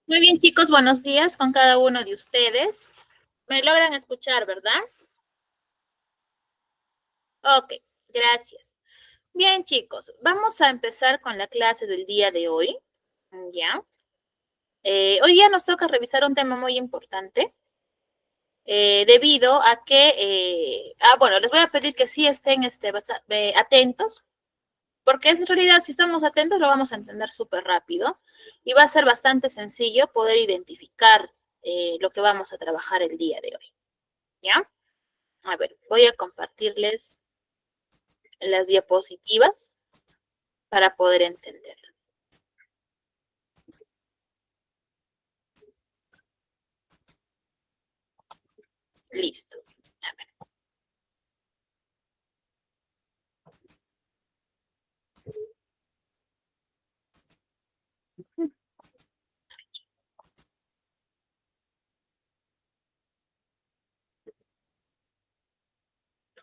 Muy bien, chicos, buenos días con cada uno de ustedes. ¿Me logran escuchar, verdad? Ok, gracias. Bien, chicos, vamos a empezar con la clase del día de hoy. ¿Ya? Hoy día nos toca revisar un tema muy importante, debido a que, bueno, les voy a pedir que sí estén atentos, porque en realidad si estamos atentos lo vamos a entender súper rápido y va a ser bastante sencillo poder identificar lo que vamos a trabajar el día de hoy. ¿Ya? A ver, voy a compartirles las diapositivas para poder entender. Listo. A ver.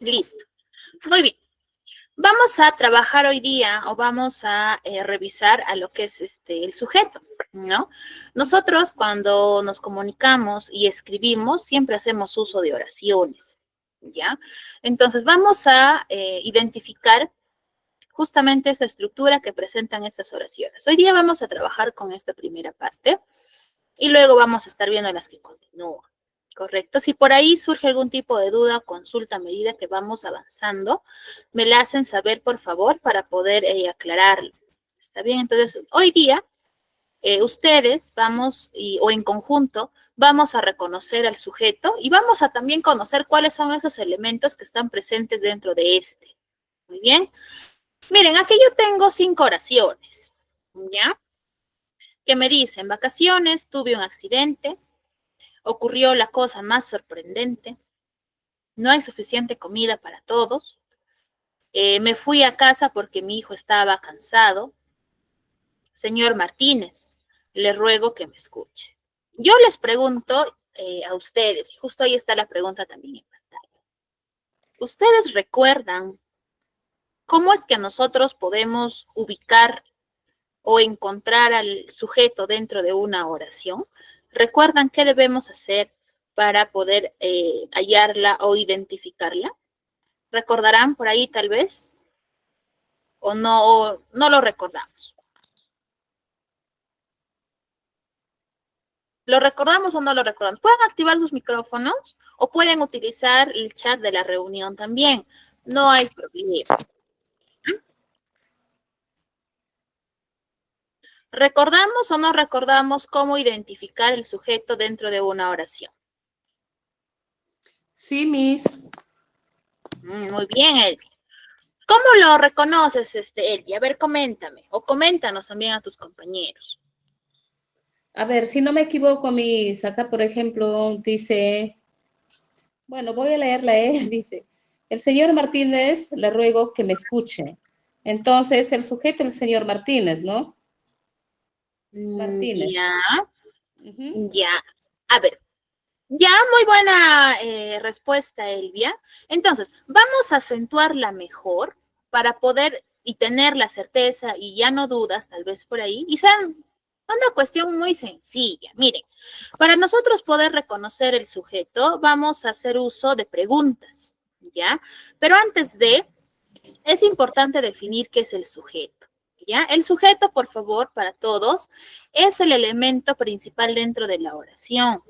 Listo. Muy bien. Vamos a trabajar hoy día o vamos a revisar a lo que es el sujeto, ¿no? Nosotros cuando nos comunicamos y escribimos siempre hacemos uso de oraciones, ¿ya? Entonces vamos a identificar justamente esta estructura que presentan estas oraciones. Hoy día vamos a trabajar con esta primera parte y luego vamos a estar viendo las que continúan. Correcto. Si por ahí surge algún tipo de duda o consulta a medida que vamos avanzando, me la hacen saber, por favor, para poder aclararlo. ¿Está bien? Entonces, hoy día, ustedes o en conjunto, vamos a reconocer al sujeto y vamos a también conocer cuáles son esos elementos que están presentes dentro de este. Muy bien. Miren, aquí yo tengo 5 oraciones, ¿ya? Que me dicen, vacaciones, tuve un accidente, ocurrió la cosa más sorprendente, no hay suficiente comida para todos, me fui a casa porque mi hijo estaba cansado. Señor Martínez, le ruego que me escuche. Yo les pregunto a ustedes, y justo ahí está la pregunta también en pantalla. ¿Ustedes recuerdan cómo es que nosotros podemos ubicar o encontrar al sujeto dentro de una oración? ¿Recuerdan qué debemos hacer para poder hallarla o identificarla? ¿Recordarán por ahí tal vez? O no lo recordamos? ¿Lo recordamos o no lo recordamos? Pueden activar sus micrófonos o pueden utilizar el chat de la reunión también. No hay problema. ¿Recordamos o no recordamos cómo identificar el sujeto dentro de una oración? Sí, Miss. Muy bien, Elvi. ¿Cómo lo reconoces, Elvi? A ver, coméntame. O coméntanos también a tus compañeros. A ver, si no me equivoco, Miss, acá, por ejemplo, dice, bueno, voy a leerla, dice, el señor Martínez, le ruego que me escuche. Entonces, el sujeto, el señor Martínez, ¿no? Martínez. Ya, Ujú. ya. A ver, ya, muy buena respuesta, Elvia. Entonces, vamos a acentuarla mejor para poder y tener la certeza y ya no dudas, tal vez por ahí, y sea una cuestión muy sencilla. Miren, para nosotros poder reconocer el sujeto, vamos a hacer uso de preguntas, ¿ya? Pero antes es importante definir qué es el sujeto, ¿ya? El sujeto, por favor, para todos, es el elemento principal dentro de la oración.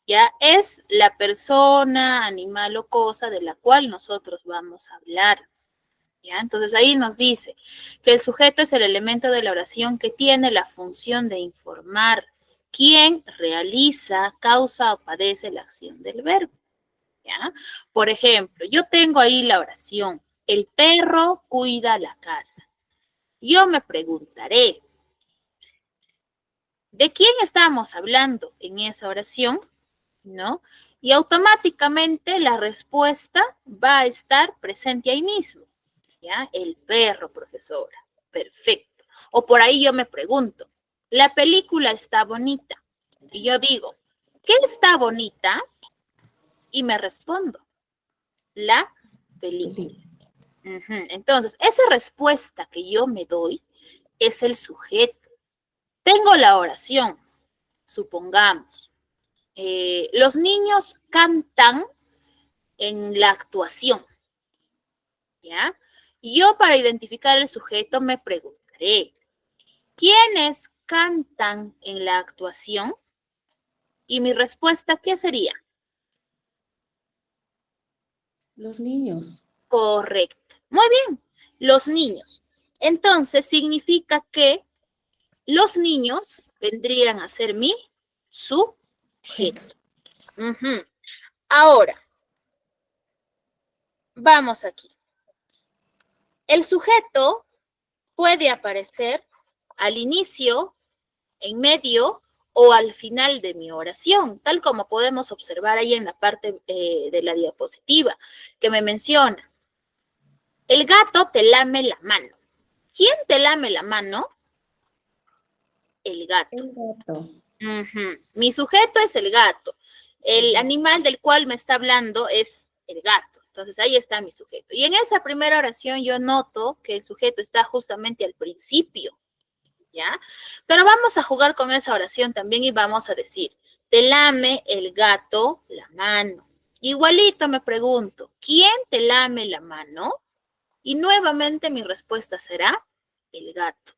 ¿Ya? Es la persona, animal o cosa de la cual nosotros vamos a hablar, ¿ya? Entonces ahí nos dice que el sujeto es el elemento de la oración que tiene la función de informar quién realiza, causa o padece la acción del verbo, ¿ya? Por ejemplo, yo tengo ahí la oración, el perro cuida la casa. Yo me preguntaré, ¿de quién estamos hablando en esa oración? ¿No? Y automáticamente la respuesta va a estar presente ahí mismo, ¿ya? El perro, profesora. Perfecto. O por ahí yo me pregunto, la película está bonita. Y yo digo, ¿qué está bonita? Y me respondo, la película. Entonces, esa respuesta que yo me doy es el sujeto. Tengo la oración, supongamos, los niños cantan en la actuación, ¿ya? Yo para identificar el sujeto me preguntaré, ¿quiénes cantan en la actuación? Y mi respuesta, ¿qué sería? Los niños. Correcto. Muy bien, los niños. Entonces, significa que los niños vendrían a ser mi sujeto. Ujú. Ahora, vamos aquí. El sujeto puede aparecer al inicio, en medio o al final de mi oración, tal como podemos observar ahí en la parte de la diapositiva que me menciona. El gato te lame la mano. ¿Quién te lame la mano? El gato. El gato. Mi sujeto es el gato. El animal del cual me está hablando es el gato. Entonces ahí está mi sujeto. Y en esa primera oración yo noto que el sujeto está justamente al principio, ¿ya? Pero vamos a jugar con esa oración también y vamos a decir, te lame el gato la mano. Igualito me pregunto, ¿quién te lame la mano? Y nuevamente mi respuesta será el gato.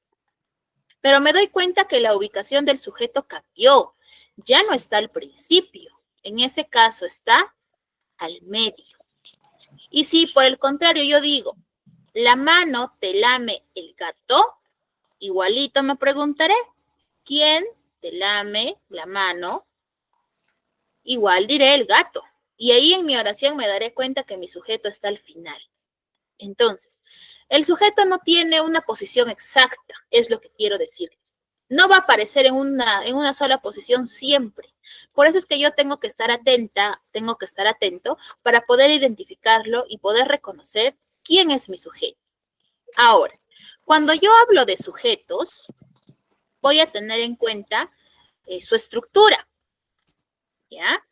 Pero me doy cuenta que la ubicación del sujeto cambió. Ya no está al principio. En ese caso está al medio. Y si por el contrario yo digo, la mano te lame el gato, igualito me preguntaré, ¿quién te lame la mano? Igual diré el gato. Y ahí en mi oración me daré cuenta que mi sujeto está al final. Entonces, el sujeto no tiene una posición exacta, es lo que quiero decirles. No va a aparecer en una sola posición siempre. Por eso es que yo tengo que estar atenta, tengo que estar atento para poder identificarlo y poder reconocer quién es mi sujeto. Ahora, cuando yo hablo de sujetos, voy a tener en cuenta su estructura, ¿ya?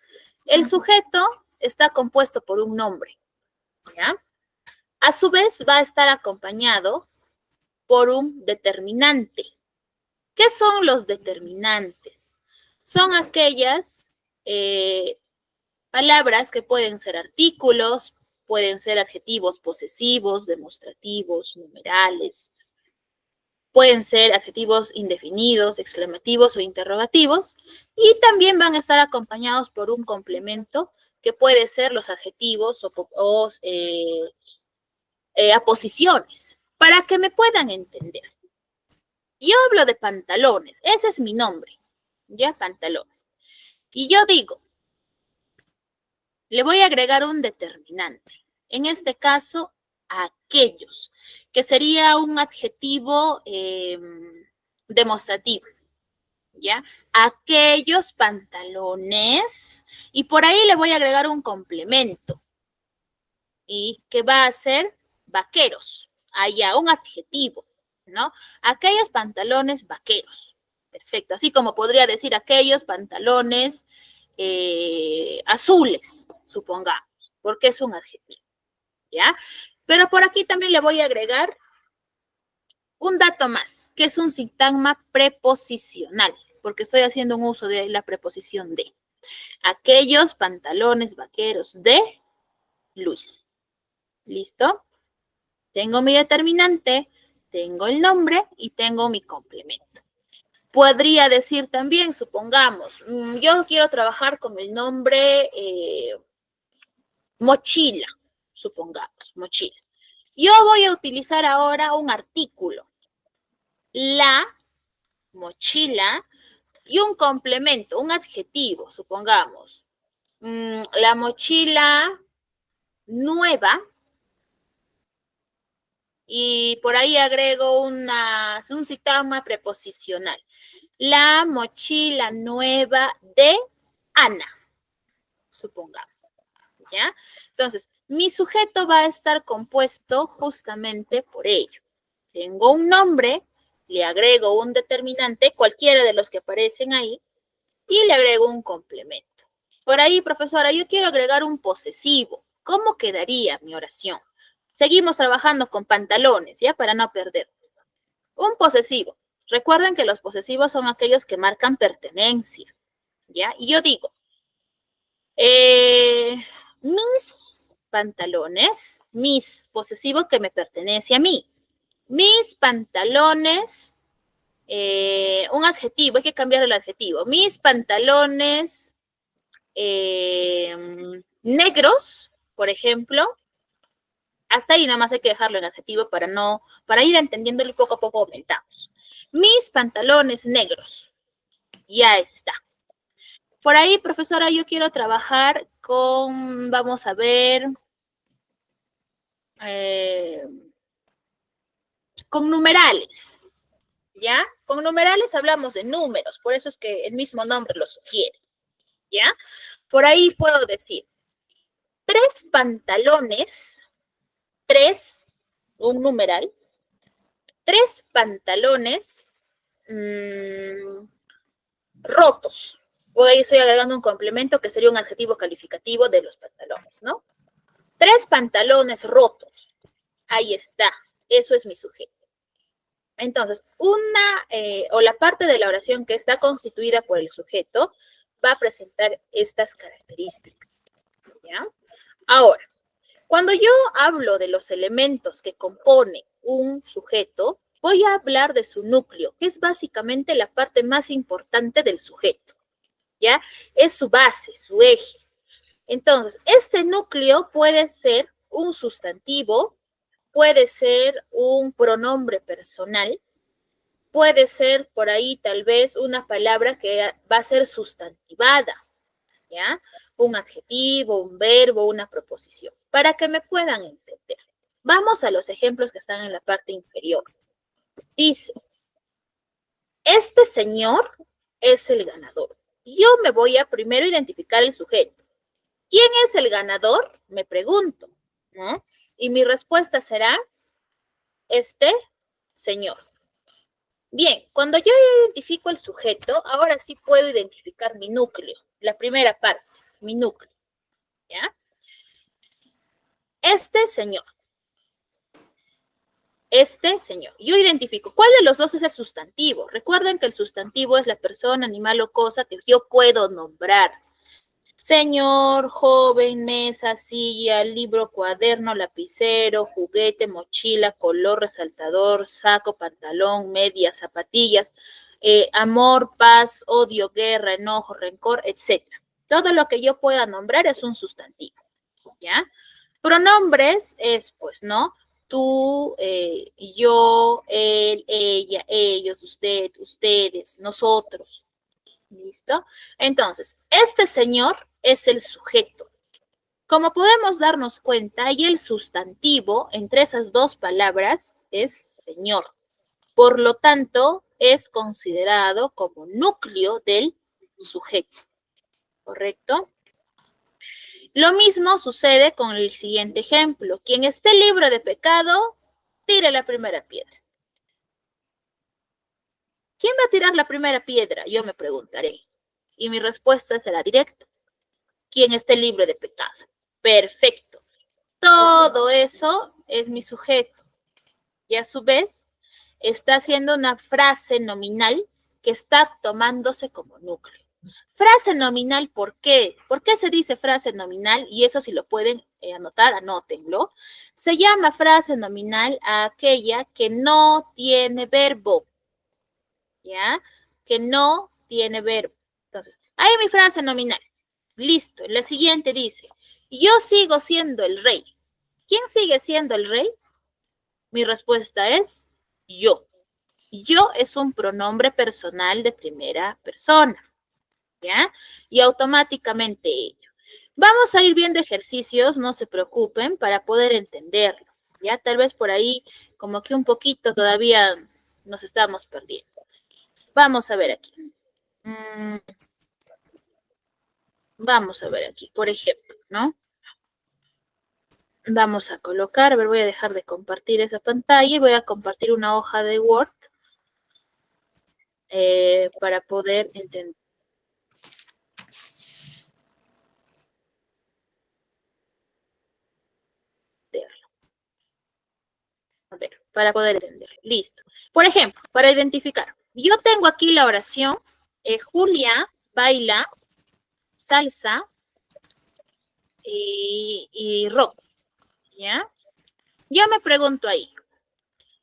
El sujeto está compuesto por un nombre, ¿ya? A su vez va a estar acompañado por un determinante. ¿Qué son los determinantes? Son aquellas palabras que pueden ser artículos, pueden ser adjetivos posesivos, demostrativos, numerales, pueden ser adjetivos indefinidos, exclamativos o interrogativos, y también van a estar acompañados por un complemento que puede ser los adjetivos o aposiciones, para que me puedan entender. Yo hablo de pantalones, ese es mi nombre, ya, pantalones. Y yo digo, le voy a agregar un determinante, en este caso, aquellos, que sería un adjetivo demostrativo, ¿ya? Aquellos pantalones, y por ahí le voy a agregar un complemento, y que va a ser vaqueros, allá, un adjetivo, ¿no? Aquellos pantalones vaqueros. Perfecto. Así como podría decir aquellos pantalones azules, supongamos, porque es un adjetivo, ¿ya? Pero por aquí también le voy a agregar un dato más, que es un sintagma preposicional, porque estoy haciendo un uso de la preposición de. Aquellos pantalones vaqueros de Luis. ¿Listo? Tengo mi determinante, tengo el nombre y tengo mi complemento. Podría decir también, supongamos, yo quiero trabajar con el nombre mochila, supongamos, mochila. Yo voy a utilizar ahora un artículo, la mochila, y un complemento, un adjetivo, supongamos, la mochila nueva, y por ahí agrego un sintagma preposicional. La mochila nueva de Ana, supongamos, ¿ya? Entonces, mi sujeto va a estar compuesto justamente por ello. Tengo un nombre, le agrego un determinante, cualquiera de los que aparecen ahí, y le agrego un complemento. Por ahí, profesora, yo quiero agregar un posesivo. ¿Cómo quedaría mi oración? Seguimos trabajando con pantalones, ¿ya? Para no perder. Un posesivo. Recuerden que los posesivos son aquellos que marcan pertenencia, ¿ya? Y yo digo, mis pantalones, mis, posesivo que me pertenece a mí. Mis pantalones, un adjetivo, hay que cambiar el adjetivo. Mis pantalones negros, por ejemplo. Hasta ahí nada más hay que dejarlo en adjetivo para ir entendiéndolo y poco a poco aumentamos. Mis pantalones negros. Ya está. Por ahí, profesora, yo quiero trabajar con, vamos a ver, con numerales, ¿ya? Con numerales hablamos de números, por eso es que el mismo nombre lo sugiere, ¿ya? Por ahí puedo decir, 3 pantalones, 3, un numeral, 3 pantalones rotos. Por ahí estoy agregando un complemento que sería un adjetivo calificativo de los pantalones, ¿no? 3 pantalones rotos. Ahí está. Eso es mi sujeto. Entonces, o la parte de la oración que está constituida por el sujeto va a presentar estas características, ¿ya? Ahora, cuando yo hablo de los elementos que compone un sujeto, voy a hablar de su núcleo, que es básicamente la parte más importante del sujeto, ¿ya? Es su base, su eje. Entonces, este núcleo puede ser un sustantivo, puede ser un pronombre personal, puede ser por ahí tal vez una palabra que va a ser sustantivada, ¿ya? Un adjetivo, un verbo, una proposición, para que me puedan entender. Vamos a los ejemplos que están en la parte inferior. Dice, este señor es el ganador. Yo me voy a primero identificar el sujeto. ¿Quién es el ganador? Me pregunto, ¿no? Y mi respuesta será, este señor. Bien, cuando yo identifico el sujeto, ahora sí puedo identificar mi núcleo, la primera parte, mi núcleo, ¿ya? Este señor. Este señor. Yo identifico, ¿cuál de los dos es el sustantivo? Recuerden que el sustantivo es la persona, animal o cosa que yo puedo nombrar. Señor, joven, mesa, silla, libro, cuaderno, lapicero, juguete, mochila, color, resaltador, saco, pantalón, medias, zapatillas, amor, paz, odio, guerra, enojo, rencor, etc. Todo lo que yo pueda nombrar es un sustantivo, ¿ya? Pronombres es, pues, ¿no? Tú, yo, él, ella, ellos, usted, ustedes, nosotros. ¿Listo? Entonces, este señor es el sujeto. Como podemos darnos cuenta, y el sustantivo entre esas dos palabras es señor. Por lo tanto, es considerado como núcleo del sujeto. ¿Correcto? Lo mismo sucede con el siguiente ejemplo. Quien esté libre de pecado, tire la primera piedra. ¿Quién va a tirar la primera piedra? Yo me preguntaré. Y mi respuesta será directa. Quien esté libre de pecado. Perfecto. Todo eso es mi sujeto. Y a su vez, está haciendo una frase nominal que está tomándose como núcleo. Frase nominal, ¿por qué? ¿Por qué se dice frase nominal? Y eso si lo pueden anotar, anótenlo. Se llama frase nominal a aquella que no tiene verbo. ¿Ya? Que no tiene verbo. Entonces, ahí mi frase nominal. Listo. La siguiente dice, yo sigo siendo el rey. ¿Quién sigue siendo el rey? Mi respuesta es yo. Yo es un pronombre personal de primera persona, ¿ya? Y automáticamente ello. Vamos a ir viendo ejercicios, no se preocupen, para poder entenderlo, ¿ya? Tal vez por ahí como que un poquito todavía nos estamos perdiendo. Vamos a ver aquí. Vamos a ver aquí, por ejemplo, ¿no? Vamos a colocar, a ver, voy a dejar de compartir esa pantalla y voy a compartir una hoja de Word para poder entenderlo. A ver. para poder entender. Listo. Por ejemplo, para identificar, yo tengo aquí la oración, Julia baila salsa y rock, ¿ya? Yo me pregunto ahí,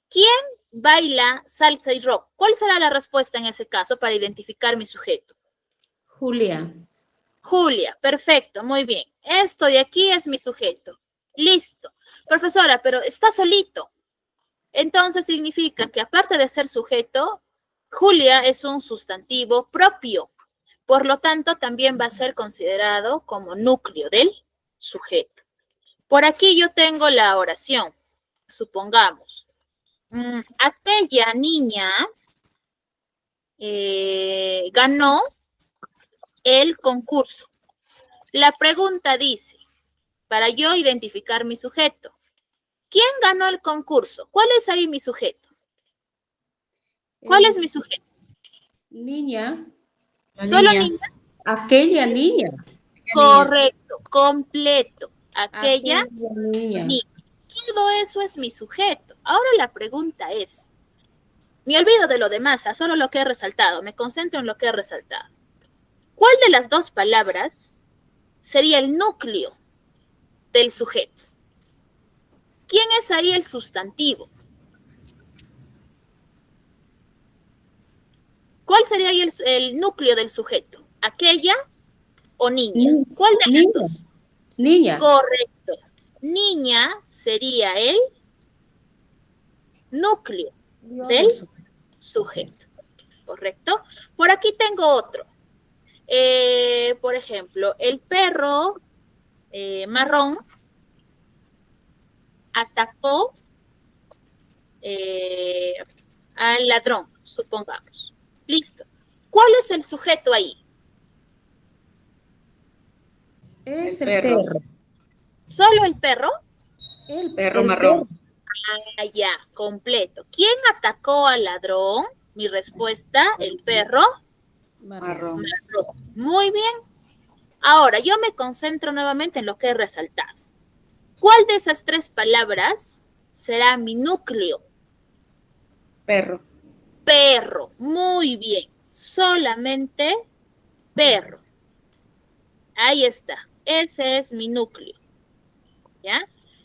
¿quién baila salsa y rock? ¿Cuál será la respuesta en ese caso para identificar mi sujeto? Julia. Julia, perfecto, muy bien. Esto de aquí es mi sujeto. Listo. Profesora, pero está solito. Entonces significa que aparte de ser sujeto, Julia es un sustantivo propio. Por lo tanto, también va a ser considerado como núcleo del sujeto. Por aquí yo tengo la oración. Supongamos, aquella niña ganó el concurso. La pregunta dice, para yo identificar mi sujeto, ¿quién ganó el concurso? ¿Cuál es ahí mi sujeto? ¿Cuál es mi sujeto? Niña. ¿Solo niña? Aquella niña. Correcto, completo. Aquella niña. Todo eso es mi sujeto. Ahora la pregunta es, me olvido de lo demás, solo lo que he resaltado, me concentro en lo que he resaltado. ¿Cuál de las dos palabras sería el núcleo del sujeto? ¿Quién es ahí el sustantivo? ¿Cuál sería ahí el núcleo del sujeto? ¿Aquella o niña? ¿Cuál de las dos? Niña. Correcto. Niña sería el núcleo del sujeto. ¿Correcto? Por aquí tengo otro. Por ejemplo, el perro marrón atacó al ladrón, supongamos. Listo. ¿Cuál es el sujeto ahí? Es el perro. ¿Solo el perro? El perro marrón. Ah, ya, completo. ¿Quién atacó al ladrón? Mi respuesta, el perro Marrón. Muy bien. Ahora, yo me concentro nuevamente en lo que he resaltado. ¿Cuál de esas tres palabras será mi núcleo? Perro. Perro. Muy bien. Solamente perro. Ahí está. Ese es mi núcleo. ¿Ya?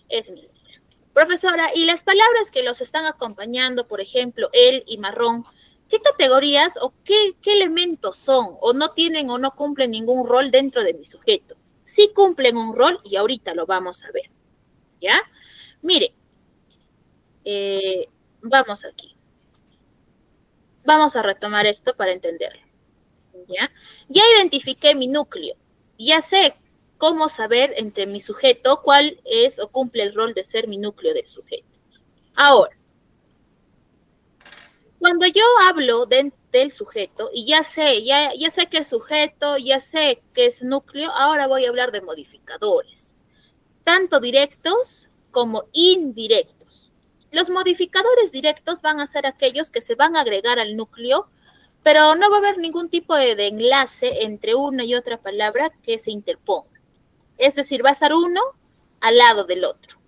Es mi núcleo. Profesora, ¿y las palabras que los están acompañando, por ejemplo, el y marrón, qué categorías o qué elementos son? ¿O no tienen o no cumplen ningún rol dentro de mi sujeto? Sí cumplen un rol y ahorita lo vamos a ver. ¿Ya? Mire, vamos aquí. Vamos a retomar esto para entenderlo. ¿Ya? Ya identifiqué mi núcleo. Ya sé cómo saber entre mi sujeto cuál es o cumple el rol de ser mi núcleo del sujeto. Ahora, cuando yo hablo del sujeto y ya sé que es sujeto, ya sé que es núcleo, ahora voy a hablar de modificadores, tanto directos como indirectos. Los modificadores directos van a ser aquellos que se van a agregar al núcleo, pero no va a haber ningún tipo de enlace entre una y otra palabra que se interponga. Es decir, va a estar uno al lado del otro.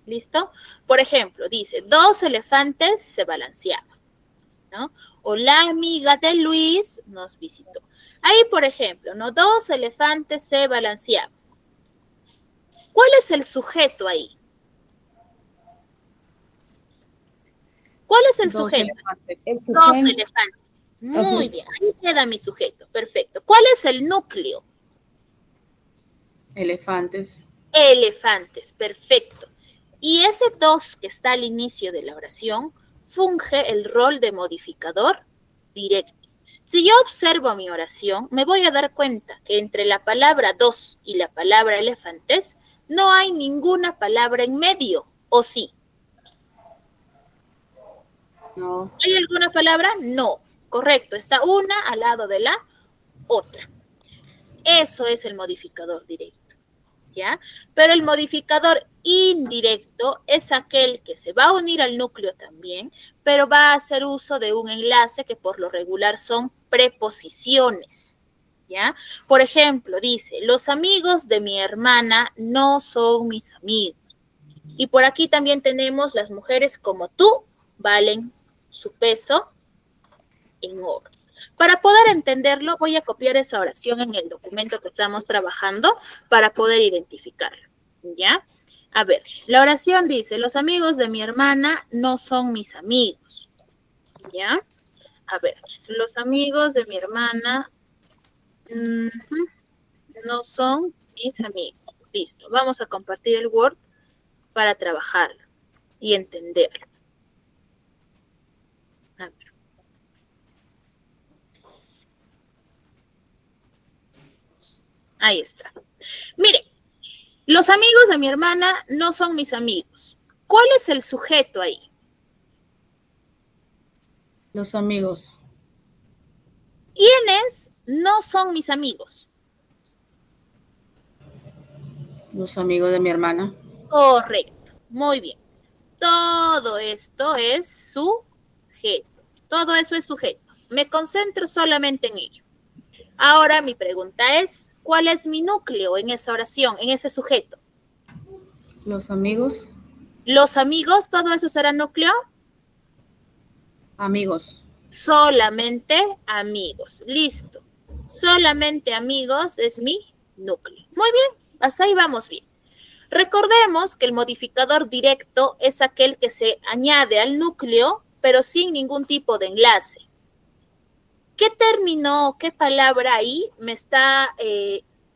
¿Listo? Por ejemplo, dice, 2 elefantes se balanceaban, ¿no? O la amiga de Luis nos visitó. Ahí, por ejemplo, ¿no? 2 elefantes se balanceaban. ¿Cuál es el sujeto ahí? ¿Cuál es el sujeto? Dos elefantes. Muy bien, ahí queda mi sujeto. Perfecto. ¿Cuál es el núcleo? Elefantes. Elefantes, perfecto. Y ese 2 que está al inicio de la oración funge el rol de modificador directo. Si yo observo mi oración, me voy a dar cuenta que entre la palabra 2 y la palabra elefantes no hay ninguna palabra en medio, ¿o sí? No. ¿Hay alguna palabra? No. Correcto, está una al lado de la otra. Eso es el modificador directo, ¿ya? Pero el modificador indirecto es aquel que se va a unir al núcleo también, pero va a hacer uso de un enlace que por lo regular son preposiciones, ¿ya? Por ejemplo, dice, los amigos de mi hermana no son mis amigos. Y por aquí también tenemos las mujeres como tú valen su peso en oro. Para poder entenderlo, voy a copiar esa oración en el documento que estamos trabajando para poder identificarlo, ¿ya? A ver, la oración dice, los amigos de mi hermana no son mis amigos, ¿ya? A ver, los amigos de mi hermana no son mis amigos. Listo, vamos a compartir el Word para trabajarlo y entenderlo. A ver. Ahí está. Mire, los amigos de mi hermana no son mis amigos. ¿Cuál es el sujeto ahí? Los amigos. ¿Quiénes no son mis amigos? Los amigos de mi hermana. Correcto, muy bien. Todo esto es sujeto. Todo eso es sujeto. Me concentro solamente en ello. Ahora mi pregunta es, ¿cuál es mi núcleo en esa oración, en ese sujeto? Los amigos. ¿Los amigos, todo eso será núcleo? Amigos. Solamente amigos. Listo. Solamente amigos es mi núcleo. Muy bien, hasta ahí vamos bien. Recordemos que el modificador directo es aquel que se añade al núcleo, pero sin ningún tipo de enlace. ¿Qué término, qué palabra ahí me está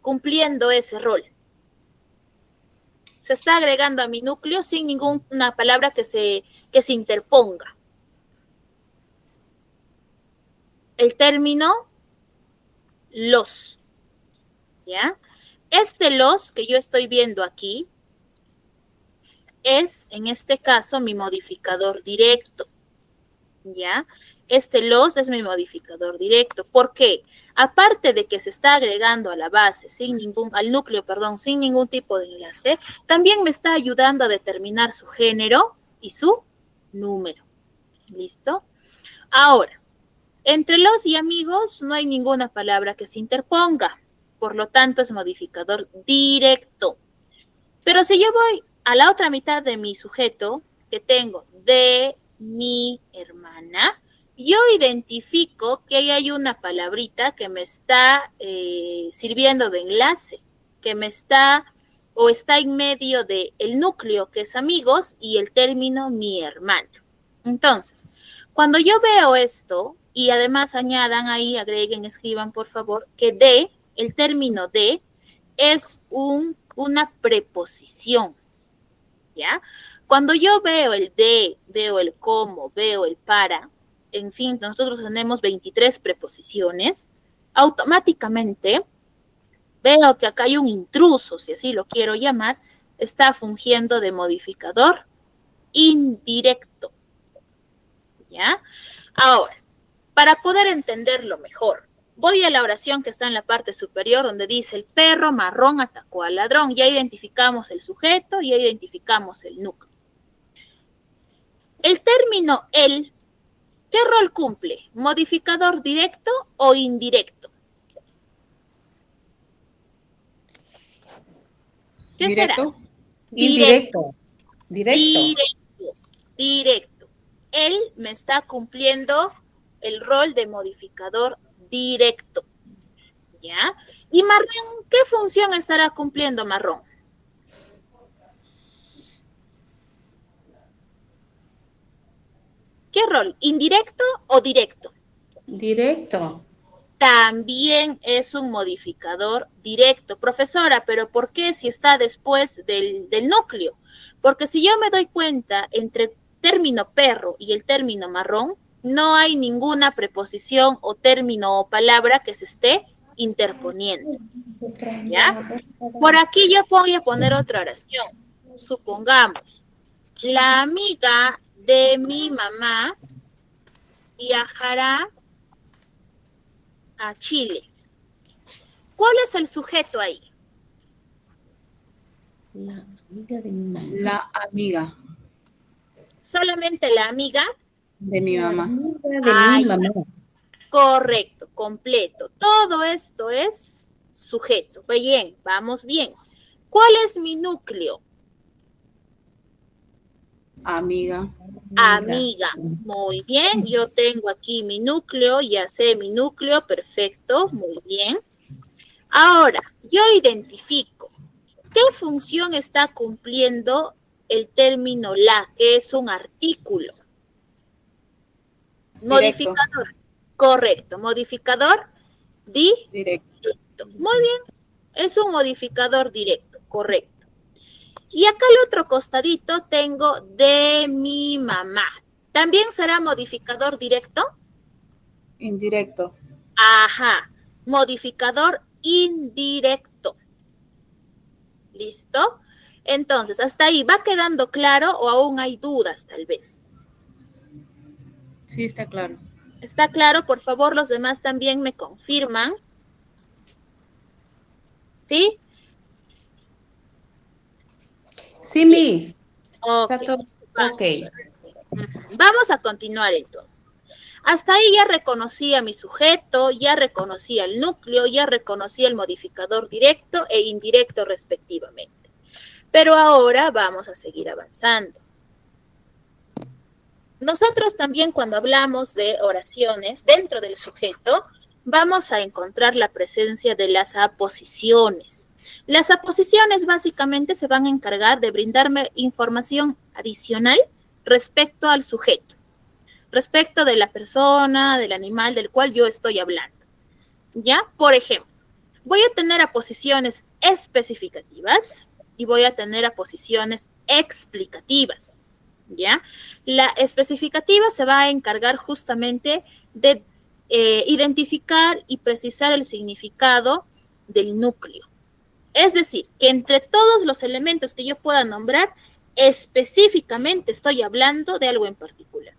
cumpliendo ese rol? Se está agregando a mi núcleo sin ninguna palabra que se interponga. El término los, ¿ya? Este los que yo estoy viendo aquí es, en este caso, mi modificador directo, ¿ya? Este los es mi modificador directo. ¿Por qué? Aparte de que se está agregando a la base, al núcleo, sin ningún tipo de enlace, también me está ayudando a determinar su género y su número. ¿Listo? Ahora, entre los y amigos no hay ninguna palabra que se interponga. Por lo tanto, es modificador directo. Pero si yo voy a la otra mitad de mi sujeto, que tengo de mi hermana, yo identifico que ahí hay una palabrita que me está sirviendo de enlace, que me está en medio del núcleo, que es amigos, y el término mi hermana. Entonces, cuando yo veo esto, y además añadan ahí, agreguen, escriban por favor, que de, el término de, es una preposición, ¿ya? Cuando yo veo el de, veo el como, veo el para, en fin, nosotros tenemos 23 preposiciones, automáticamente veo que acá hay un intruso, si así lo quiero llamar, está fungiendo de modificador indirecto, ¿ya? Ahora, para poder entenderlo mejor, voy a la oración que está en la parte superior donde dice el perro marrón atacó al ladrón. Ya identificamos el sujeto, ya identificamos el núcleo. El término el, ¿qué rol cumple? ¿Modificador directo o indirecto? ¿Qué ¿Directo? será? Indirecto. Directo. Él me está cumpliendo el rol de modificador directo, ¿ya? ¿Y marrón, qué función estará cumpliendo marrón? ¿Qué rol? ¿Indirecto o directo? Directo. También es un modificador directo. Profesora, ¿pero por qué si está después del núcleo? Porque si yo me doy cuenta entre el término perro y el término marrón, no hay ninguna preposición o término o palabra que se esté interponiendo, ¿ya? Por aquí yo voy a poner otra oración. Supongamos, la amiga de mi mamá viajará a Chile. ¿Cuál es el sujeto ahí? La amiga de mi mamá. La amiga Solamente la amiga de mi mamá. Amiga de mi mamá. Correcto, completo. Todo esto es sujeto. Bien, vamos bien. ¿Cuál es mi núcleo? Amiga. Amiga. Muy bien, yo tengo aquí mi núcleo, ya sé mi núcleo, perfecto, muy bien. Ahora, yo identifico qué función está cumpliendo el término la, que es un artículo. Directo. Modificador, correcto. Modificador Directo. directo. Muy bien, es un modificador directo, correcto. Y acá al otro costadito tengo de mi mamá. ¿También será modificador directo? Indirecto. Ajá, modificador indirecto. ¿Listo? Entonces, hasta ahí, ¿va quedando claro o aún hay dudas tal vez? Sí, está claro. ¿Está claro? Por favor, los demás también me confirman. ¿Sí? Sí, Bien. Miss. Ok. Está todo ok. Vamos a continuar entonces. Hasta ahí ya reconocí a mi sujeto, ya reconocí el núcleo, ya reconocí el modificador directo e indirecto respectivamente. Pero ahora vamos a seguir avanzando. Nosotros también cuando hablamos de oraciones dentro del sujeto, vamos a encontrar la presencia de las aposiciones. Las aposiciones básicamente se van a encargar de brindarme información adicional respecto al sujeto, respecto de la persona, del animal del cual yo estoy hablando. ¿Ya? Por ejemplo, voy a tener aposiciones especificativas y voy a tener aposiciones explicativas. ¿Ya? La especificativa se va a encargar justamente de identificar y precisar el significado del núcleo. Es decir, que entre todos los elementos que yo pueda nombrar, específicamente estoy hablando de algo en particular.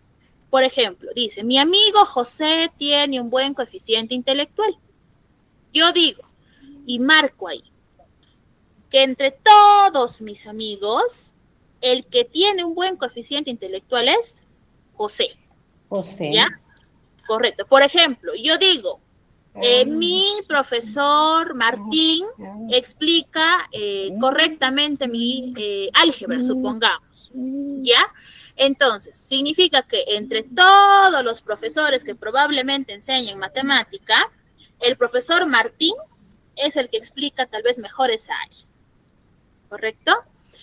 Por ejemplo, dice, mi amigo José tiene un buen coeficiente intelectual. Yo digo, y marco ahí, que entre todos mis amigos, el que tiene un buen coeficiente intelectual es José. José. ¿Ya? Correcto. Por ejemplo, yo digo, mi profesor Martín explica correctamente mi álgebra, supongamos. ¿Ya? Entonces, significa que entre todos los profesores que probablemente enseñan matemática, el profesor Martín es el que explica tal vez mejor esa área. ¿Correcto?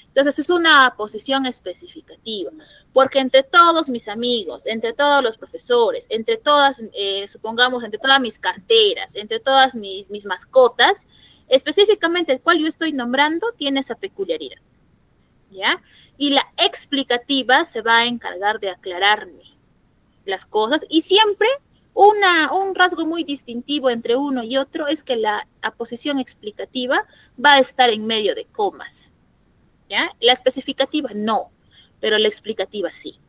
Entonces es una posición especificativa, porque entre todos mis amigos, entre todos los profesores, entre todas, supongamos, entre todas mis carteras, entre todas mis mascotas, específicamente el cual yo estoy nombrando tiene esa peculiaridad, ¿ya? Y la explicativa se va a encargar de aclararme las cosas y siempre un rasgo muy distintivo entre uno y otro es que la aposición explicativa va a estar en medio de comas. ¿Ya? La especificativa no, pero la explicativa sí.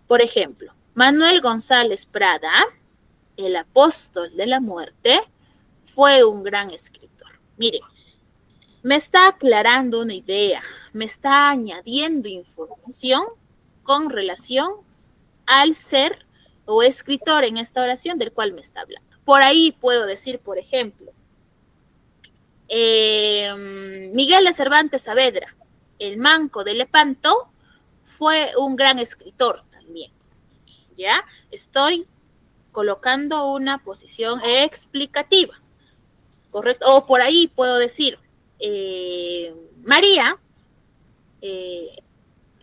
Por ejemplo, Manuel González Prada, el apóstol de la muerte, fue un gran escritor. Miren, me está aclarando una idea, me está añadiendo información con relación al ser o escritor en esta oración del cual me está hablando. Por ahí puedo decir, por ejemplo, Miguel de Cervantes Saavedra, el Manco de Lepanto, fue un gran escritor también. ¿Ya? Estoy colocando una posición explicativa, ¿correcto? O por ahí puedo decir, María,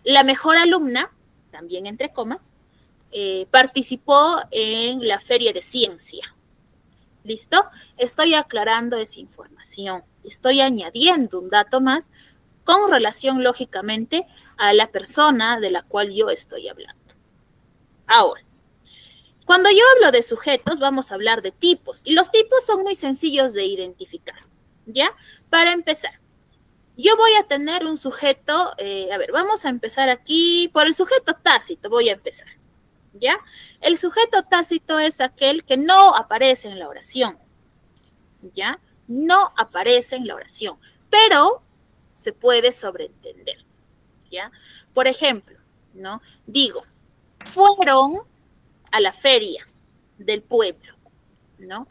la mejor alumna, también entre comas, participó en la feria de ciencia. ¿Listo? Estoy aclarando esa información. Estoy añadiendo un dato más con relación, lógicamente, a la persona de la cual yo estoy hablando. Ahora, cuando yo hablo de sujetos, vamos a hablar de tipos. Y los tipos son muy sencillos de identificar. ¿Ya? Para empezar, yo voy a tener un sujeto, a ver, vamos a empezar aquí por el sujeto tácito, voy a empezar. ¿Ya? El sujeto tácito es aquel que no aparece en la oración. ¿Ya? No aparece en la oración, pero se puede sobreentender. ¿Ya? Por ejemplo, ¿no? Digo, fueron a la feria del pueblo, ¿no?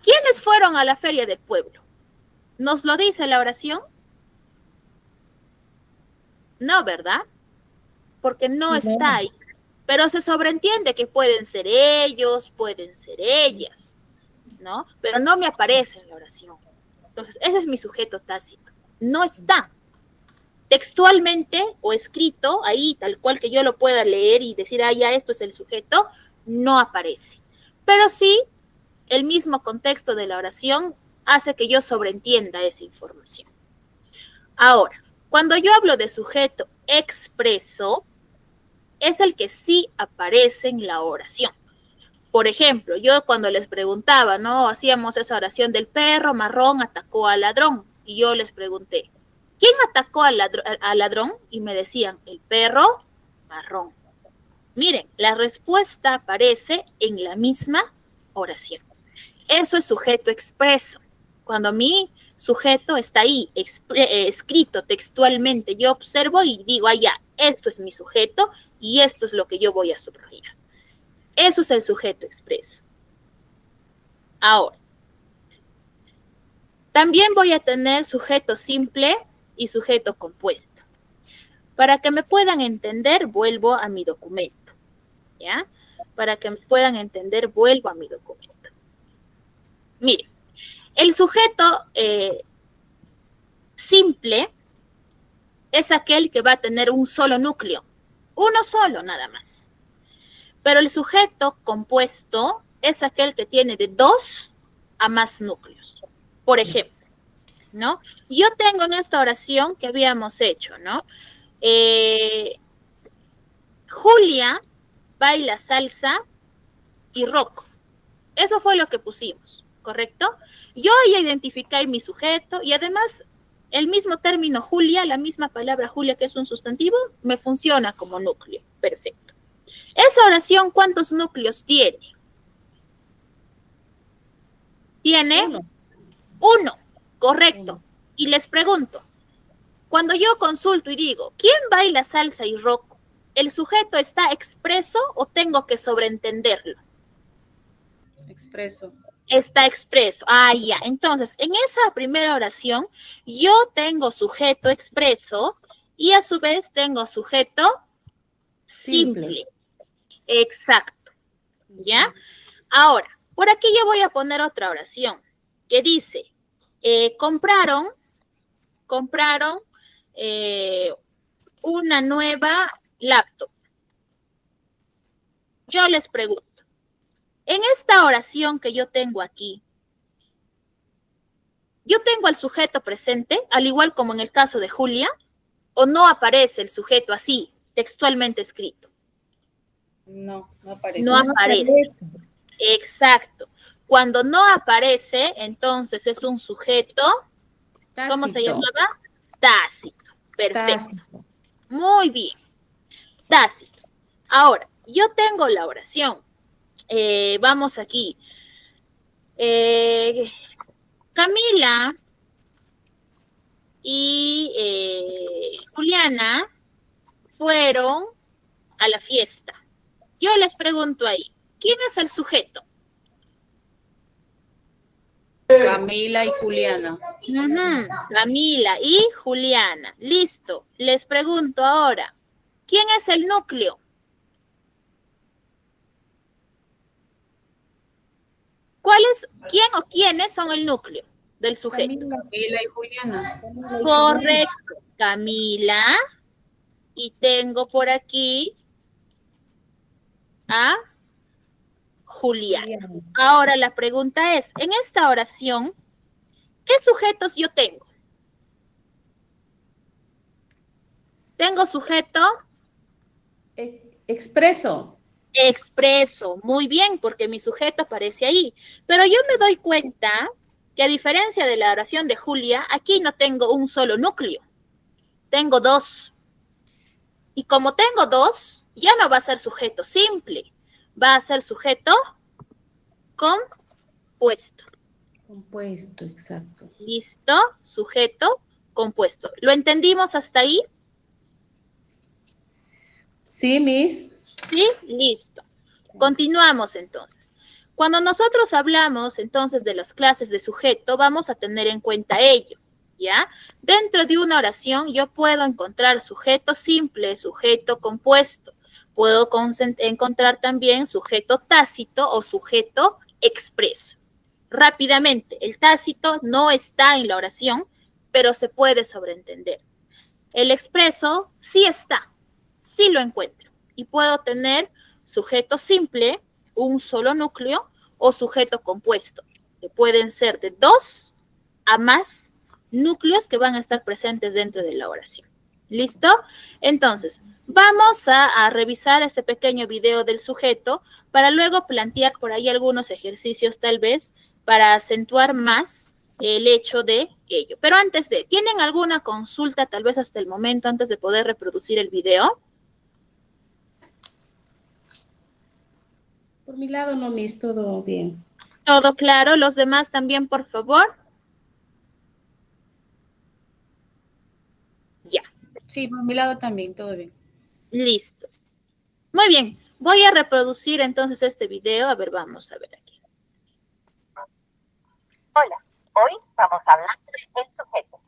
¿Quiénes fueron a la feria del pueblo? ¿Nos lo dice la oración? No, ¿verdad? porque no No. está ahí. Pero se sobreentiende que pueden ser ellos, pueden ser ellas, ¿no? Pero no me aparece en la oración. Entonces, ese es mi sujeto tácito. No está. Textualmente o escrito, ahí tal cual que yo lo pueda leer y decir, ah, ya esto es el sujeto, no aparece. Pero sí, el mismo contexto de la oración hace que yo sobreentienda esa información. Ahora, cuando yo hablo de sujeto expreso, es el que sí aparece en la oración. Por ejemplo, yo cuando les preguntaba, ¿no? Hacíamos esa oración del perro marrón atacó al ladrón. Y yo les pregunté, ¿quién atacó al ladrón? Y me decían, el perro marrón. Miren, la respuesta aparece en la misma oración. Eso es sujeto expreso. Cuando mi sujeto está ahí, escrito textualmente, yo observo y digo, ah, ya, esto es mi sujeto y esto es lo que yo voy a subrayar. Eso es el sujeto expreso. Ahora, también voy a tener sujeto simple y sujeto compuesto. Para que me puedan entender, vuelvo a mi documento, ¿ya? Para que me puedan entender, vuelvo a mi documento. Miren, el sujeto simple es aquel que va a tener un solo núcleo, uno solo nada más. Pero el sujeto compuesto es aquel que tiene de 2 a más núcleos. Por ejemplo, ¿no? Yo tengo en esta oración que habíamos hecho, ¿no? Julia baila salsa y rock. Eso fue lo que pusimos, ¿correcto? Yo ya identifiqué mi sujeto y además el mismo término Julia, la misma palabra Julia que es un sustantivo, me funciona como núcleo. Perfecto. Esa oración, ¿cuántos núcleos tiene? Tiene 1, correcto. Y les pregunto, cuando yo consulto y digo, ¿quién baila salsa y rock? ¿El sujeto está expreso o tengo que sobreentenderlo? Expreso. Está expreso. Ah, ya. Entonces, en esa primera oración, yo tengo sujeto expreso y a su vez tengo sujeto simple. Exacto. ¿Ya? Ahora, por aquí yo voy a poner otra oración que dice, compraron una nueva laptop. Yo les pregunto, en esta oración que yo tengo aquí, ¿yo tengo al sujeto presente, al igual como en el caso de Julia, o no aparece el sujeto así, textualmente escrito? No, no aparece. No aparece. Exacto. Cuando no aparece, entonces es un sujeto, tácito. ¿Cómo se llamaba? Tácito. Perfecto. Tácito. Muy bien. Tácito. Ahora, yo tengo la oración. Vamos aquí. Camila y Juliana fueron a la fiesta. Yo les pregunto ahí, ¿quién es el sujeto? Camila y Juliana. Camila y Juliana. Listo. Les pregunto ahora, ¿quién es el núcleo? ¿Quién o quiénes son el núcleo del sujeto? Camila y Juliana. Correcto. Camila. Y tengo por aquí a Juliana. Ahora la pregunta es, en esta oración, ¿qué sujetos yo tengo? ¿Tengo sujeto? Expreso. Expreso, muy bien, porque mi sujeto aparece ahí. Pero yo me doy cuenta que a diferencia de la oración de Julia, aquí no tengo un solo núcleo. Tengo 2. Y como tengo 2, ya no va a ser sujeto simple. Va a ser sujeto compuesto. Compuesto, exacto. Listo, sujeto compuesto. ¿Lo entendimos hasta ahí? Sí, Miss. Sí, listo. Continuamos entonces. Cuando nosotros hablamos entonces de las clases de sujeto, vamos a tener en cuenta ello. ¿ya? Dentro de una oración yo puedo encontrar sujeto simple, sujeto compuesto. Puedo encontrar también sujeto tácito o sujeto expreso. Rápidamente, el tácito no está en la oración, pero se puede sobreentender. El expreso sí está, sí lo encuentro. Y puedo tener sujeto simple, un solo núcleo, o sujeto compuesto, que pueden ser de 2 a más núcleos que van a estar presentes dentro de la oración. ¿Listo? Entonces, vamos a revisar este pequeño video del sujeto para luego plantear por ahí algunos ejercicios tal vez para acentuar más el hecho de ello. Pero antes de, ¿tienen alguna consulta tal vez hasta el momento antes de poder reproducir el video? Por mi lado, no, Miss, todo bien. ¿Todo claro? ¿Los demás también, por favor? Ya. Sí, por mi lado también, todo bien. Listo. Muy bien. Voy a reproducir entonces este video. A ver, vamos a ver aquí. Hola, hoy vamos a hablar del sujeto.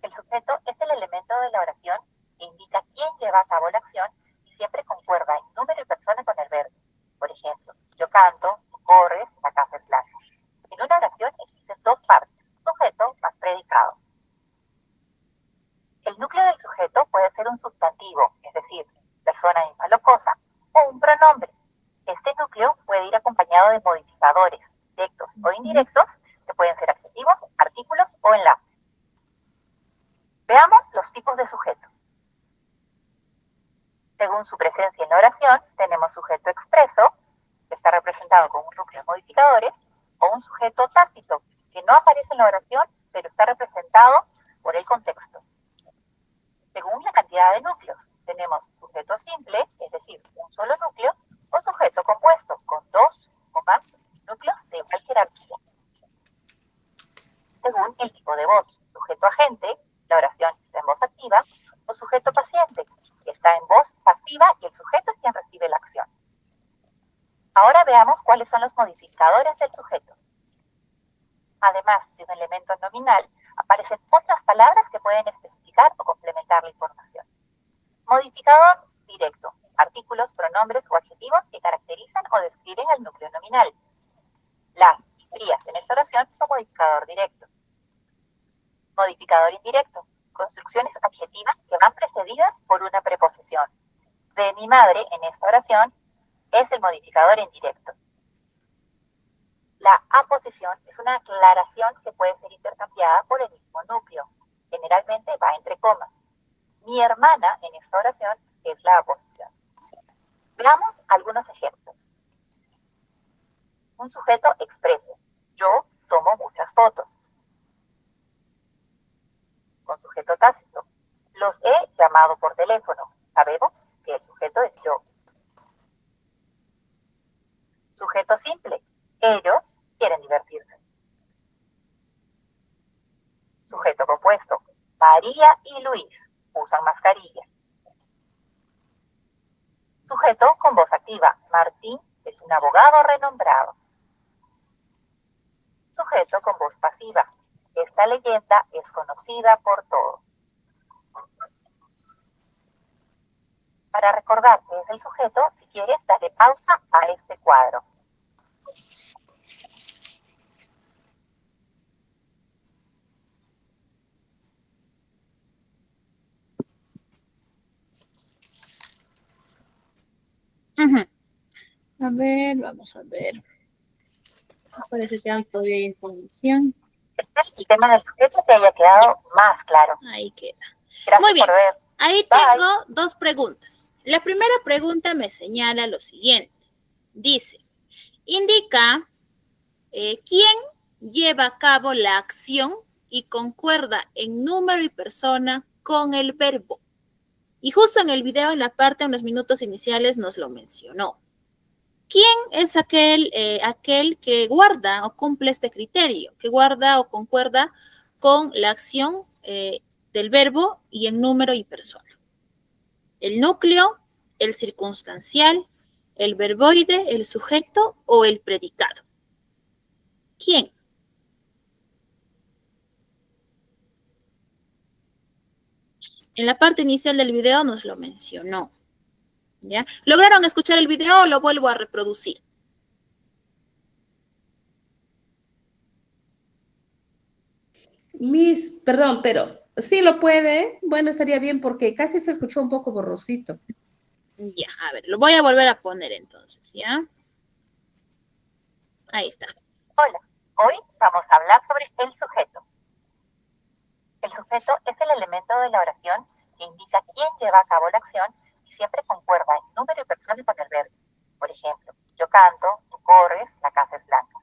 El sujeto es el elemento de la oración que indica quién lleva a cabo la acción y siempre concuerda en número y persona con el verbo. Por ejemplo, yo canto, tú corres, la casa es blanca. En una oración existen dos partes, sujeto más predicado. El núcleo del sujeto puede ser un sustantivo, es decir, persona, animal o cosa, o un pronombre. Este núcleo puede ir acompañado de modificadores, directos o indirectos, que pueden ser adjetivos, artículos o enlaces. Veamos los tipos de sujeto. Según su presencia en la oración, tenemos sujeto expreso, que está representado con un núcleo de modificadores, o un sujeto tácito, que no aparece en la oración, pero está representado por el contexto. Según la cantidad de núcleos, tenemos sujeto simple, es decir, un solo núcleo, o sujeto compuesto, con 2 o más núcleos de igual jerarquía. Según el tipo de voz, sujeto agente, la oración está en voz activa, o sujeto paciente, que está en voz pasiva y el sujeto es quien recibe la acción. Ahora veamos cuáles son los modificadores del sujeto. Además de un elemento nominal, aparecen otras palabras que pueden especificar o complementar la información. Modificador directo, artículos, pronombres o adjetivos que caracterizan o describen el núcleo nominal. Las y frías en esta oración son modificador directo. Modificador indirecto, construcciones adjetivas que van precedidas por una preposición. De mi madre en esta oración es el modificador indirecto. La aposición es una aclaración que puede ser intercambiada por el mismo núcleo. Generalmente va entre comas. Mi hermana en esta oración es la aposición. Veamos algunos ejemplos. Un sujeto expreso. Yo tomo muchas fotos. Con sujeto tácito. Los he llamado por teléfono. Sabemos que el sujeto es yo. Sujeto simple. Ellos quieren divertirse. Sujeto compuesto. María y Luis usan mascarilla. Sujeto con voz activa. Martín es un abogado renombrado. Sujeto con voz pasiva. Esta leyenda es conocida por todos. Para recordar qué es el sujeto, si quieres, dale pausa a este cuadro. A ver, vamos a ver. Parece que todavía hay información. Espero que el tema del sujeto te haya quedado más claro. Ahí queda. Gracias Muy bien. por ver. Ahí tengo dos preguntas. La primera pregunta me señala lo siguiente. Dice, indica quién lleva a cabo la acción y concuerda en número y persona con el verbo. Y justo en el video, en la parte, en los minutos iniciales, nos lo mencionó. ¿Quién es aquel que guarda o cumple este criterio? Que guarda o concuerda con la acción del verbo y en número y persona. El núcleo, el circunstancial, el verboide, el sujeto o el predicado. ¿Quién? En la parte inicial del video nos lo mencionó. ¿Ya? ¿Lograron escuchar el video o lo vuelvo a reproducir? Perdón, pero sí lo puede. Bueno, estaría bien porque casi se escuchó un poco borrosito. Ya, a ver, lo voy a volver a poner entonces, ¿ya? Ahí está. Hola, hoy vamos a hablar sobre el sujeto. El sujeto es el elemento de la oración que indica quién lleva a cabo la acción y siempre concuerda en número y persona con el verbo. Por ejemplo, yo canto, tú corres, la casa es blanca.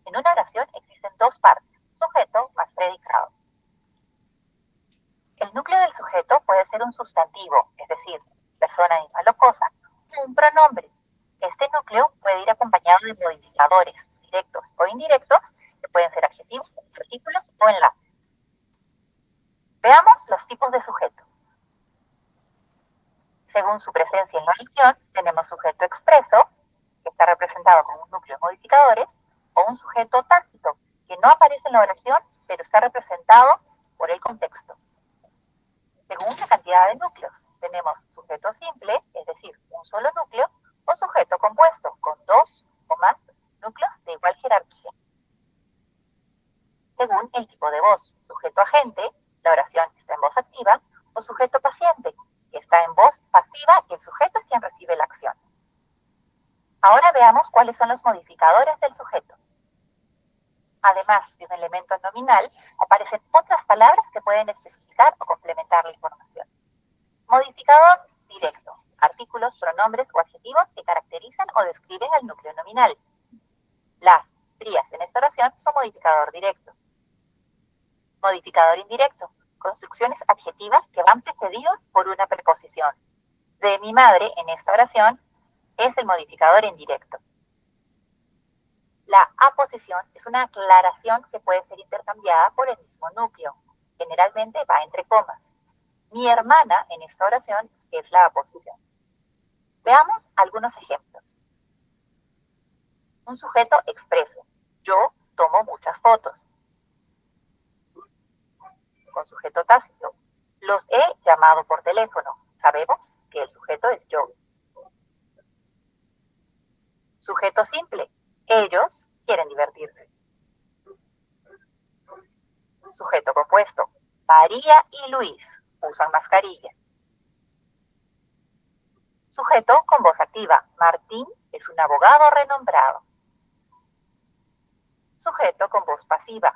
En una oración existen dos partes, sujeto más predicado. El núcleo del sujeto puede ser un sustantivo, es decir, persona, animal o cosa, o un pronombre. Este núcleo puede ir acompañado de modificadores, directos o indirectos, que pueden ser adjetivos, artículos o enlaces. Veamos los tipos de sujeto. Según su presencia en la oración, tenemos sujeto expreso, que está representado con un núcleo de modificadores, o un sujeto tácito, que no aparece en la oración, pero está representado por el contexto. Según la cantidad de núcleos, tenemos sujeto simple, es decir, un solo núcleo, o sujeto compuesto, con dos o más núcleos de igual jerarquía. Según el tipo de voz, sujeto agente, la oración está en voz activa, o sujeto paciente, que está en voz pasiva y el sujeto es quien recibe la acción. Ahora veamos cuáles son los modificadores del sujeto. Además de un elemento nominal, aparecen otras palabras que pueden especificar o complementar la información. Modificador directo, artículos, pronombres o adjetivos que caracterizan o describen el núcleo nominal. Las trías en esta oración son modificador directo. Modificador indirecto, construcciones adjetivas que van precedidas por una preposición. De mi madre en esta oración es el modificador indirecto. La aposición es una aclaración que puede ser intercambiada por el mismo núcleo. Generalmente va entre comas. Mi hermana en esta oración es la aposición. Veamos algunos ejemplos. Un sujeto expreso. Yo tomo muchas fotos. Con sujeto tácito. Los he llamado por teléfono. Sabemos que el sujeto es yo. Sujeto simple. Ellos quieren divertirse. Sujeto compuesto. María y Luis usan mascarilla. Sujeto con voz activa. Martín es un abogado renombrado. Sujeto con voz pasiva.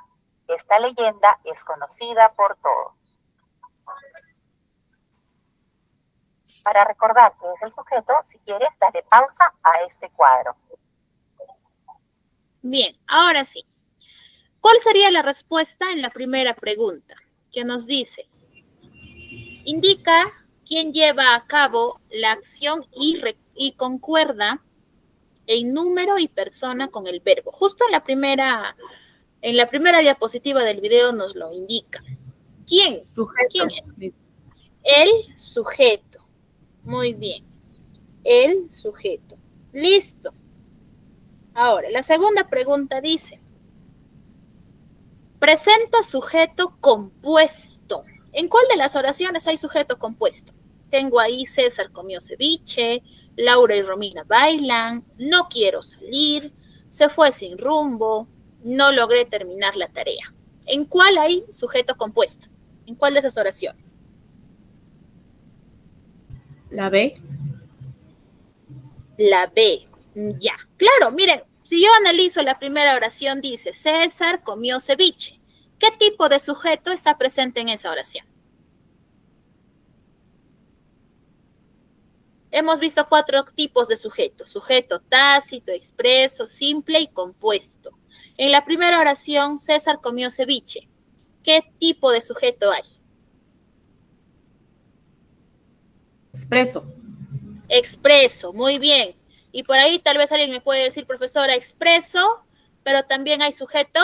Esta leyenda es conocida por todos. Para recordar qué es el sujeto, si quieres, dale pausa a este cuadro. Bien, ahora sí. ¿Cuál sería la respuesta en la primera pregunta? Que nos dice, indica quién lleva a cabo la acción y concuerda en número y persona con el verbo. Justo en la primera diapositiva del video nos lo indica. ¿Quién? Sujeto. ¿Quién es? El sujeto. Muy bien. El sujeto. Listo. Ahora, la segunda pregunta dice, presenta sujeto compuesto. ¿En cuál de las oraciones hay sujeto compuesto? Tengo ahí César comió ceviche, Laura y Romina bailan, no quiero salir, se fue sin rumbo, no logré terminar la tarea. ¿En cuál hay sujeto compuesto? ¿En cuál de esas oraciones? La B. La B. Ya. Claro, miren, si yo analizo la primera oración, dice César comió ceviche. ¿Qué tipo de sujeto está presente en esa oración? Hemos visto 4 tipos de sujeto. Sujeto tácito, expreso, simple y compuesto. En la primera oración, César comió ceviche. ¿Qué tipo de sujeto hay? Expreso. Expreso, muy bien. Y por ahí tal vez alguien me puede decir, profesora, expreso, pero también hay sujeto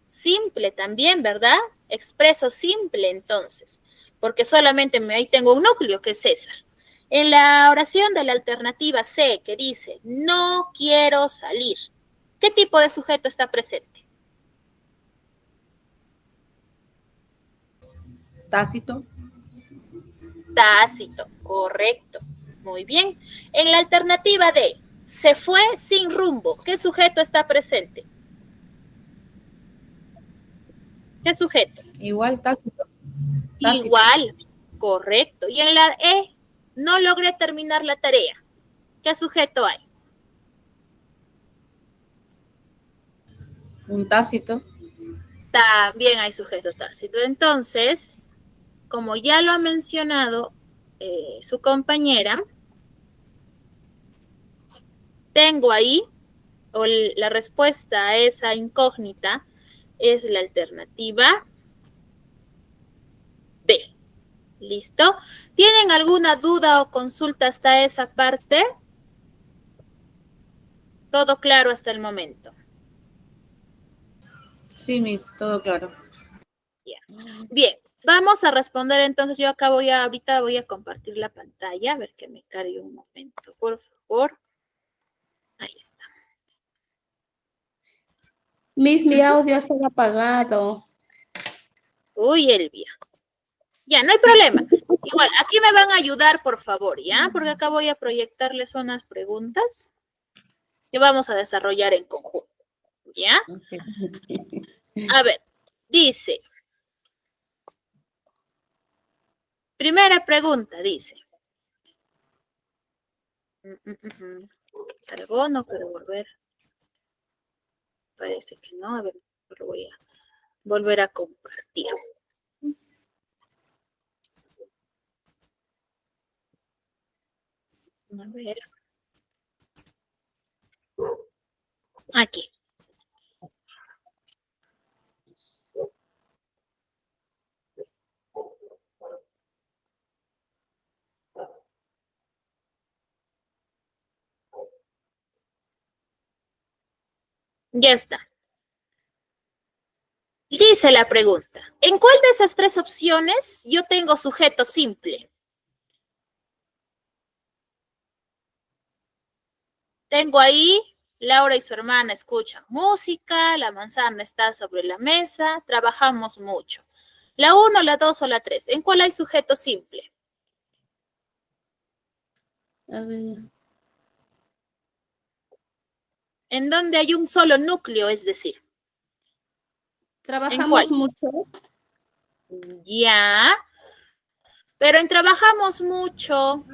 simple también, ¿verdad? Expreso simple, entonces, porque solamente ahí tengo un núcleo que es César. En la oración de la alternativa C, que dice, no quiero salir, ¿qué tipo de sujeto está presente? Tácito. Tácito, correcto. Muy bien. En la alternativa D, se fue sin rumbo. ¿Qué sujeto está presente? ¿Qué sujeto? Igual tácito. Tácito. Igual, correcto. Y en la E, no logré terminar la tarea. ¿Qué sujeto hay? Un tácito. También hay sujeto tácito. Entonces, como ya lo ha mencionado su compañera, tengo ahí, o la respuesta a esa incógnita es la alternativa B. ¿Listo? ¿Tienen alguna duda o consulta hasta esa parte? Todo claro hasta el momento. Sí, Miss, todo claro. Bien, vamos a responder entonces. Yo acá ahorita voy a compartir la pantalla, a ver que me cargue un momento, por favor. Ahí está. Miss, mi audio está apagado. Uy, Elvia. Ya, no hay problema. Igual, aquí me van a ayudar, por favor, ¿ya? Porque acá voy a proyectarles unas preguntas que vamos a desarrollar en conjunto, ¿ya? A ver, dice. Primera pregunta, dice. Cargó, no quiero volver. Parece que no. A ver, lo voy a volver a compartir. A ver. Aquí. Ya está. Dice la pregunta. ¿En cuál de esas tres opciones yo tengo sujeto simple? Tengo ahí, Laura y su hermana escuchan música, la manzana está sobre la mesa, trabajamos mucho. ¿La 1, la 2 o la 3? ¿En cuál hay sujeto simple? A ver. En donde hay un solo núcleo, es decir. Trabajamos mucho. Ya. Pero en trabajamos mucho,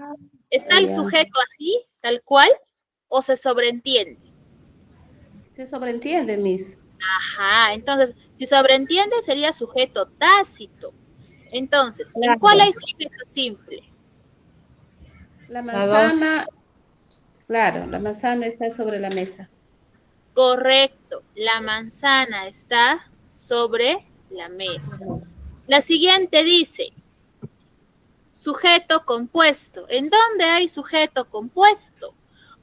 ¿está el sujeto así, tal cual, o se sobreentiende? Se sobreentiende, Miss. Ajá, entonces, si sobreentiende sería sujeto tácito. Entonces, ¿en Claro. cuál hay sujeto simple? La manzana, claro, la manzana está sobre la mesa. Correcto, la manzana está sobre la mesa. La siguiente dice, sujeto compuesto. ¿En dónde hay sujeto compuesto?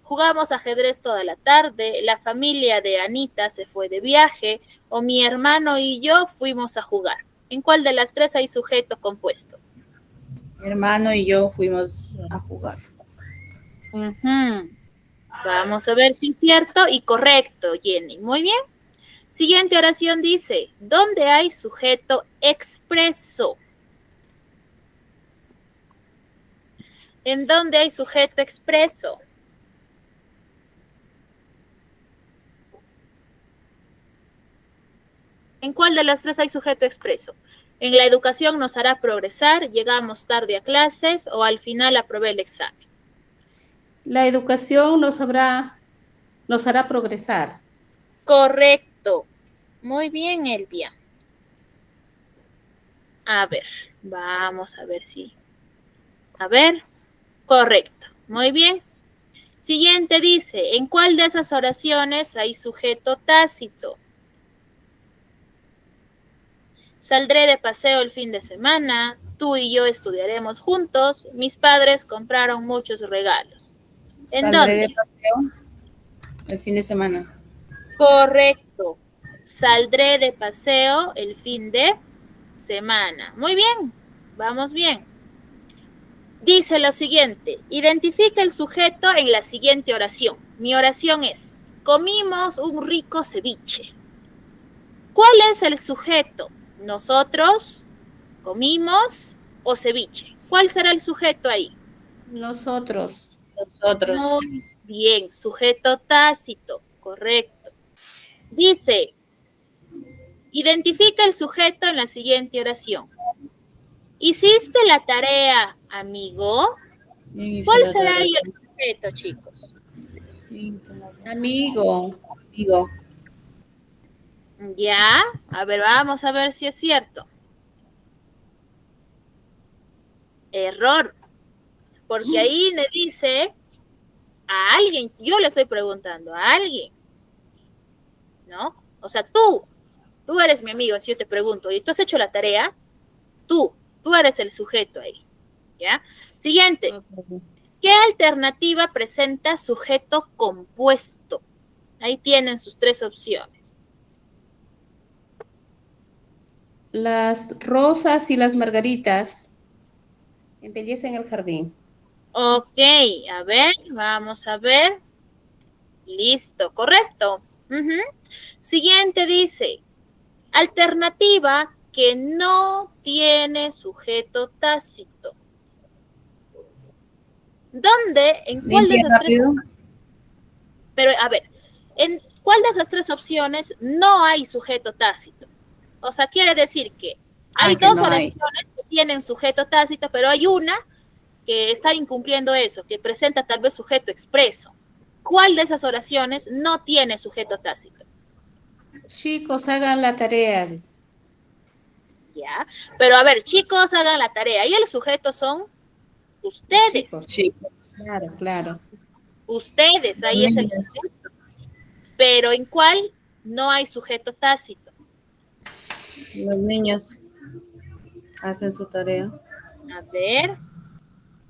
Jugamos ajedrez toda la tarde, la familia de Anita se fue de viaje, o mi hermano y yo fuimos a jugar. ¿En cuál de las tres hay sujeto compuesto? Mi hermano y yo fuimos a jugar. Vamos a ver si es cierto y correcto, Jenny. Muy bien. Siguiente oración dice, ¿dónde hay sujeto expreso? ¿En dónde hay sujeto expreso? ¿En cuál de las tres hay sujeto expreso? En la educación nos hará progresar, llegamos tarde a clases o al final aprobé el examen. La educación nos hará progresar. Correcto. Muy bien, Elvia. A ver, vamos a ver si. A ver, correcto. Muy bien. Siguiente dice, ¿en cuál de esas oraciones hay sujeto tácito? Saldré de paseo el fin de semana, tú y yo estudiaremos juntos, mis padres compraron muchos regalos. ¿En Saldré dónde? de paseo el fin de semana. Correcto. Saldré de paseo el fin de semana. Muy bien, vamos bien. Dice lo siguiente, identifica el sujeto en la siguiente oración. Mi oración es, comimos un rico ceviche. ¿Cuál es el sujeto? Nosotros comimos o ceviche. ¿Cuál será el sujeto ahí? Nosotros. Nosotros. Muy bien, sujeto tácito, correcto. Dice, identifica el sujeto en la siguiente oración. ¿Hiciste la tarea, amigo? ¿Cuál será ahí el sujeto, chicos? Amigo. Amigo. Ya, a ver, vamos a ver si es cierto. Error, porque ahí le dice a alguien, yo le estoy preguntando a alguien, ¿no? O sea, tú eres mi amigo, si yo te pregunto, ¿y tú has hecho la tarea? Tú eres el sujeto ahí, ¿ya? Siguiente, ¿qué alternativa presenta sujeto compuesto? Ahí tienen sus 3 opciones. Las rosas y las margaritas embellecen el jardín. Ok, a ver, vamos a ver. Listo, correcto. Siguiente dice, alternativa que no tiene sujeto tácito. ¿Dónde? ¿En cuál de Limpia esas 3? rápido. Pero a ver, ¿en cuál de esas 3 opciones no hay sujeto tácito? O sea, quiere decir que hay que 2 no hay. oraciones que tienen sujeto tácito, pero hay una que está incumpliendo eso, que presenta tal vez sujeto expreso. ¿Cuál de esas oraciones no tiene sujeto tácito? Chicos, hagan la tarea. Dice. ¿Ya? Pero a ver, chicos, hagan la tarea. Y el sujeto son ustedes. Chicos. Chicos. Claro, claro. Ustedes, ahí es el sujeto. Pero ¿en cuál no hay sujeto tácito? Los niños hacen su tarea. A ver.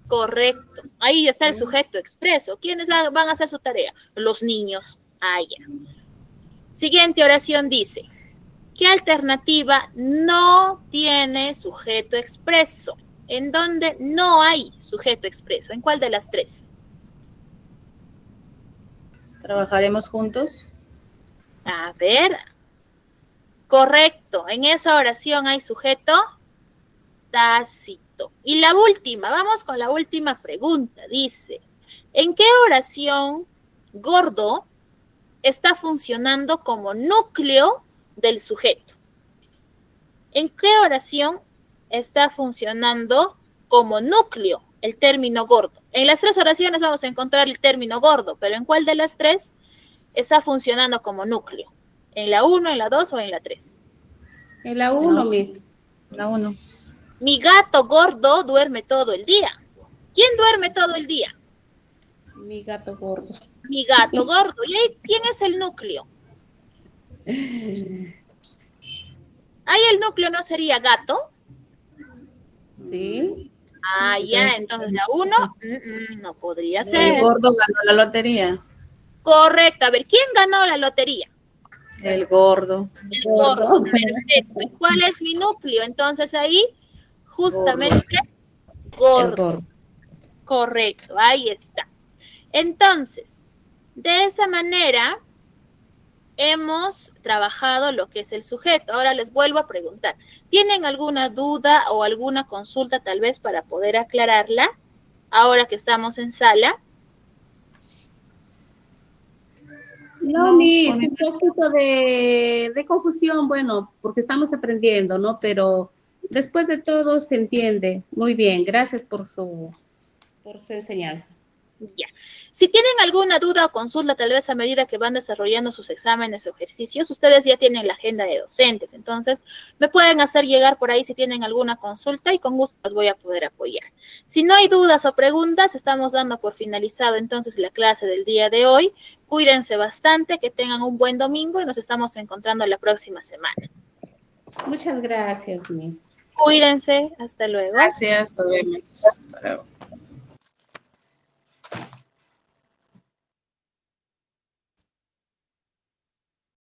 Correcto. Ahí está el sujeto expreso. ¿Quiénes van a hacer su tarea? Los niños. Ah, ya. Siguiente oración dice, ¿qué alternativa no tiene sujeto expreso? ¿En dónde no hay sujeto expreso? ¿En cuál de las 3? ¿Trabajaremos juntos? A ver. Correcto. En esa oración hay sujeto tácito. Y la última, vamos con la última pregunta. Dice, ¿en qué oración gordo está funcionando como núcleo del sujeto? ¿En qué oración está funcionando como núcleo el término gordo? En las 3 oraciones vamos a encontrar el término gordo, pero ¿en cuál de las 3 está funcionando como núcleo? ¿En la 1, en la 2 o en la 3? En la 1, Miss. La 1. Mi gato gordo duerme todo el día. ¿Quién duerme todo el día? Mi gato gordo. Mi gato gordo. ¿Y ahí quién es el núcleo? Ahí el núcleo no sería gato. Sí. Ah, ya, entonces la 1 no podría ser. El gordo ganó la lotería. Correcto. A ver, ¿quién ganó la lotería? El gordo. El gordo. Perfecto. ¿Y cuál es mi núcleo? Entonces ahí, justamente, gordo. El gordo. Correcto, ahí está. Entonces, de esa manera hemos trabajado lo que es el sujeto. Ahora les vuelvo a preguntar, ¿tienen alguna duda o alguna consulta tal vez para poder aclararla ahora que estamos en sala? No, Miss, un poquito de confusión, bueno, porque estamos aprendiendo, ¿no? Pero después de todo se entiende. Muy bien, gracias por su enseñanza. Ya. Si tienen alguna duda o consulta, tal vez a medida que van desarrollando sus exámenes o ejercicios, ustedes ya tienen la agenda de docentes, entonces me pueden hacer llegar por ahí si tienen alguna consulta y con gusto los voy a poder apoyar. Si no hay dudas o preguntas, estamos dando por finalizado entonces la clase del día de hoy. Cuídense bastante, que tengan un buen domingo y nos estamos encontrando la próxima semana. Muchas gracias, Miss. Cuídense, hasta luego. Gracias, nos vemos. Hasta luego.